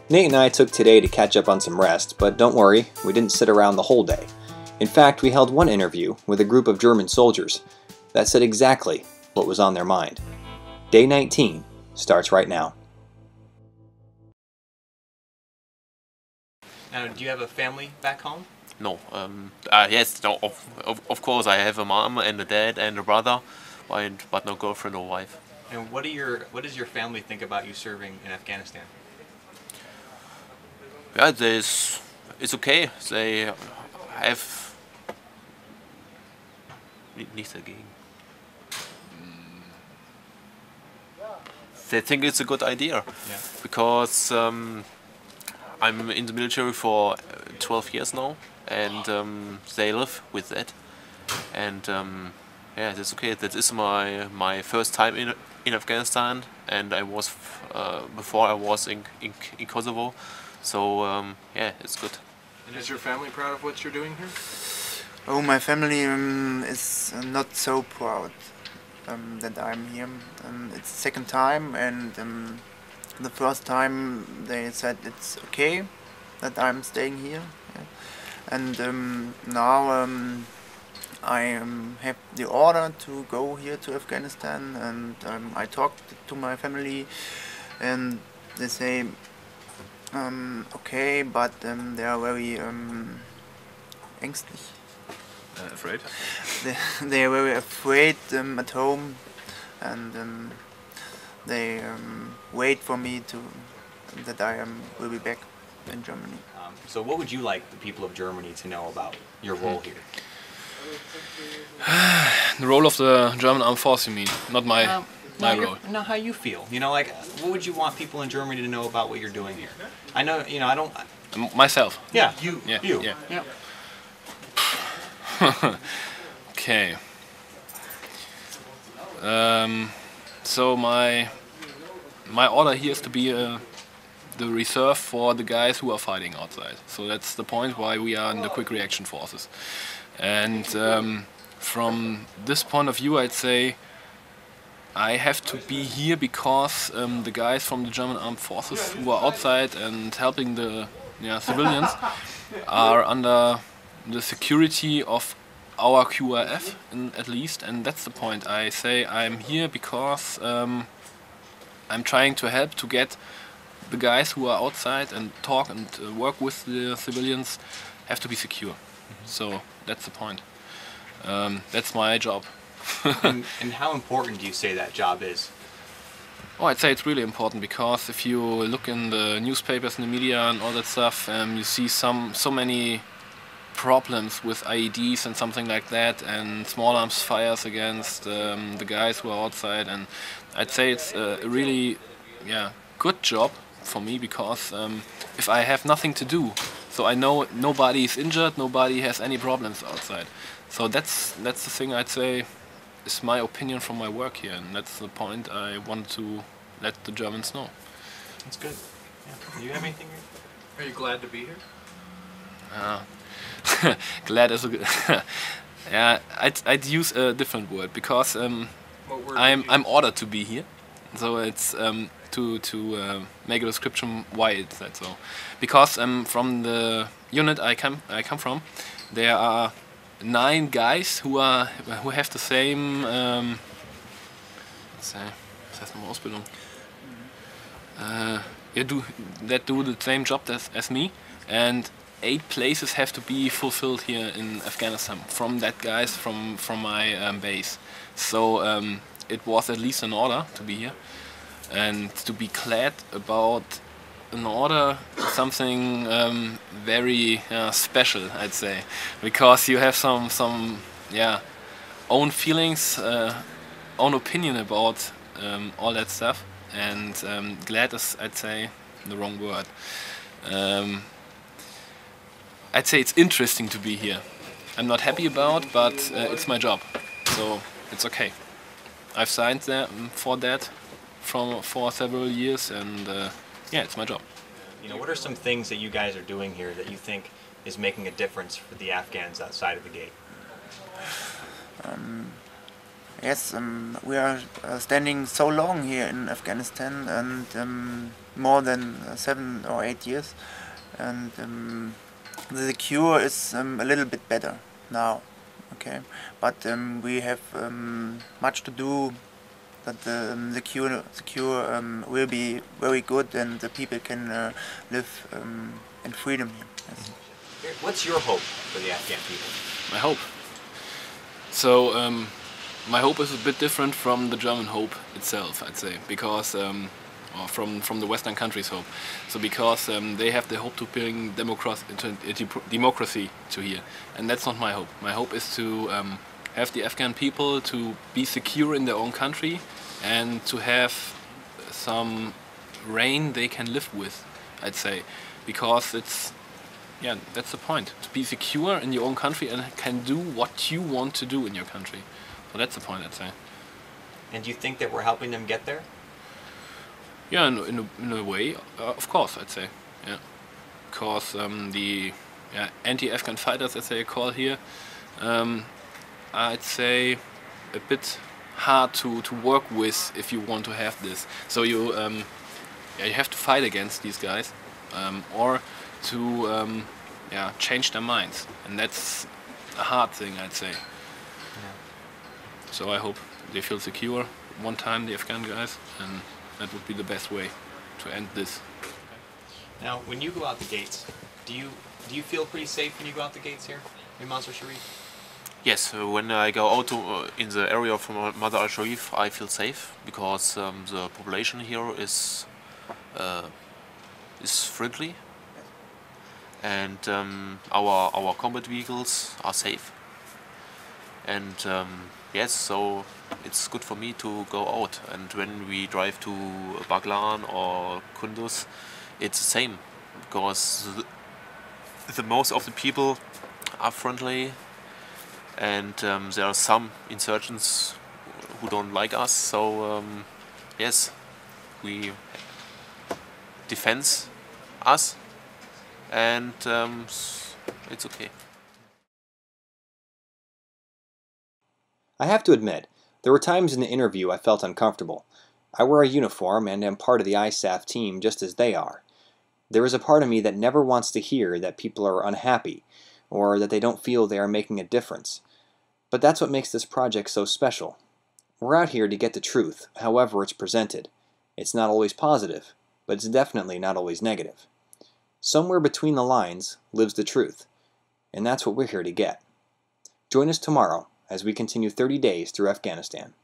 Nate and I took today to catch up on some rest, but don't worry, we didn't sit around the whole day. In fact, we held one interview with a group of German soldiers that said exactly what was on their mind. Day 19 starts right now. Now, do you have a family back home? No. Yes, no, of course I have a mom and a dad and a brother, but no girlfriend or wife. And what does your family think about you serving in Afghanistan? Yeah, it's okay. They have nichts dagegen. They think it's a good idea, Yeah. because I'm in the military for 12 years now, and they live with that, and yeah, that's okay. That is my first time in Afghanistan, and I was before I was in Kosovo, so yeah, it's good. And is your family proud of what you're doing here? Oh, my family is not so proud that I'm here. It's the second time, and the first time they said it's okay that I'm staying here. Yeah. And now I have the order to go here to Afghanistan, and I talked to my family, and they say okay, but they are very ängstlich. Afraid? They are very afraid at home, and they wait for me that I will be back in Germany. So what would you like the people of Germany to know about your role here? The role of the German armed force, you mean? Not my role. No, how you feel. You know, like, what would you want people in Germany to know about what you're doing here? I know, you know, I don't... Myself? Yeah, you. Yeah. Okay. So my order here is to be the reserve for the guys who are fighting outside. So that's the point why we are in the quick reaction forces. And from this point of view, I'd say I have to be here because the guys from the German armed forces who are outside and helping the civilians are under the security of our QRF at least, and that's the point. I say I'm here because I'm trying to help to get the guys who are outside and talk and work with the civilians have to be secure. So that's the point. That's my job. and how important do you say that job is? Oh, I'd say it's really important, because if you look in the newspapers and the media and all that stuff, you see so many problems with IEDs and something like that, and small arms fires against the guys who are outside. And I'd say it's a really good job for me, because if I have nothing to do, so I know nobody is injured, nobody has any problems outside. So that's the thing I'd say is my opinion from my work here, and that's the point I want to let the Germans know. That's good. Yeah. Do you have anything? Are you glad to be here? Glad is a good. Yeah, I'd use a different word, because I'm ordered to be here, so it's to make a description why it's that so. Because from the unit I come from, there are 9 guys who have the same Ausbildung. Do the same job as me, and 8 places have to be fulfilled here in Afghanistan from that guys from my base. So it was at least an order to be here, and to be glad about an order, something very special, I'd say, because you have some own feelings, own opinion about all that stuff, and glad is, I'd say, the wrong word. I'd say it's interesting to be here. I'm not happy about, but it's my job, so it's okay. I've signed for that for several years, and yeah, it's my job. You know, what are some things that you guys are doing here that you think is making a difference for the Afghans outside of the gate? Yes, we are standing so long here in Afghanistan, and more than 7 or 8 years, and the cure is a little bit better now. Okay, but we have much to do. That the cure will be very good, and the people can live in freedom here. Yes. What's your hope for the Afghan people? My hope. So my hope is a bit different from the German hope itself, I'd say, because or from the Western countries' hope. So because they have the hope to bring democracy to here, and that's not my hope. My hope is to have the Afghan people to be secure in their own country and to have some reign they can live with, I'd say, because it's, yeah, that's the point, to be secure in your own country and can do what you want to do in your country. So that's the point, I'd say. And do you think that we're helping them get there? Yeah, in a way, of course, I'd say, yeah, because the anti-Afghan fighters, as they call here, I'd say a bit hard to work with if you want to have this. So you have to fight against these guys, or to change their minds, and that's a hard thing, I'd say. Yeah. So I hope they feel secure one time, the Afghan guys, and that would be the best way to end this. Now, when you go out the gates, do you feel pretty safe when you go out the gates here in Mazar Sharif? Yes, when I go out in the area of Mazar al-Sharif, I feel safe because the population here is friendly, and our combat vehicles are safe. And yes, so it's good for me to go out. And when we drive to Baglan or Kunduz, it's the same, because the most of the people are friendly, and there are some insurgents who don't like us. So yes, we defend us, and it's okay. I have to admit, there were times in the interview I felt uncomfortable. I wear a uniform and am part of the ISAF team just as they are. There is a part of me that never wants to hear that people are unhappy, or that they don't feel they are making a difference. But that's what makes this project so special. We're out here to get the truth, however it's presented. It's not always positive, but it's definitely not always negative. Somewhere between the lines lives the truth, and that's what we're here to get. Join us tomorrow as we continue 30 days through Afghanistan.